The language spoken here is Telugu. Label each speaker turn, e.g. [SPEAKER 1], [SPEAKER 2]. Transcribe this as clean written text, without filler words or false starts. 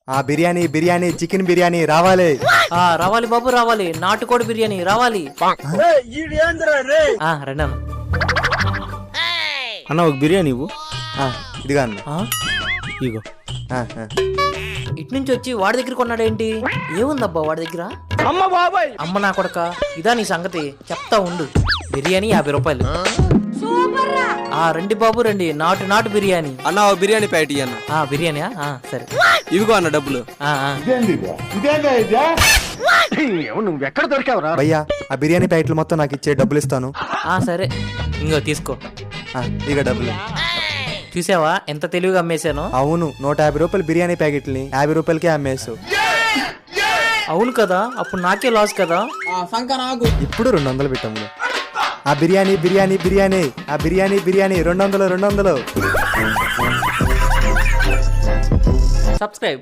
[SPEAKER 1] ఆ బిర్యానీ బిర్యానీ చికెన్ బిర్యానీ రావాలి.
[SPEAKER 2] రావాలి బాబు రావాలి. నాటుకోడి బిర్యానీ రావాలి. రండి
[SPEAKER 3] అన్న ఒక బిర్యానీ ఇవ్వు.
[SPEAKER 1] ఇదిగా అన్న.
[SPEAKER 3] ఇగో.
[SPEAKER 2] ఇటు నుంచి వచ్చి వాడి దగ్గర కొన్నాడేంటి? ఏముందబ్బా వాడి దగ్గర?
[SPEAKER 3] అమ్మ బాబాయ్,
[SPEAKER 2] అమ్మ నా కొడక, ఇదా నీ సంగతి? చెప్తా ఉండు. బిర్యానీ 50 రూపాయలు. రండి బాబు రండి. నాటు బిర్యానీ.
[SPEAKER 3] అన్న ఒక బిర్యానీ ప్యాకెట్ అన్న.
[SPEAKER 2] బిర్యానీ సరే
[SPEAKER 3] ఇవిగో అన్న డబ్బులు.
[SPEAKER 4] నువ్వు ఎక్కడ దొరికావురా?
[SPEAKER 1] భయ్యా ఆ బిర్యానీ ప్యాకెట్లు మొత్తం నాకు ఇచ్చే, డబ్బులు ఇస్తాను.
[SPEAKER 2] సరే ఇంకో తీసుకో.
[SPEAKER 1] ఇక డబ్బులు.
[SPEAKER 2] చూసావా ఎంత తెలివిగా అమ్మేశాను?
[SPEAKER 1] అవును, 150 రూపాయలు బిర్యానీ ప్యాకెట్ని 50 రూపాయలకే అమ్మేసు.
[SPEAKER 2] అవును కదా, అప్పుడు నాకే లాస్ కదా.
[SPEAKER 1] ఇప్పుడు 200 పెట్టాము. ఆ బిర్యానీ బిర్యానీ బిర్యానీ ఆ బిర్యానీ బిర్యానీ 200.
[SPEAKER 2] సబ్స్క్రైబ్.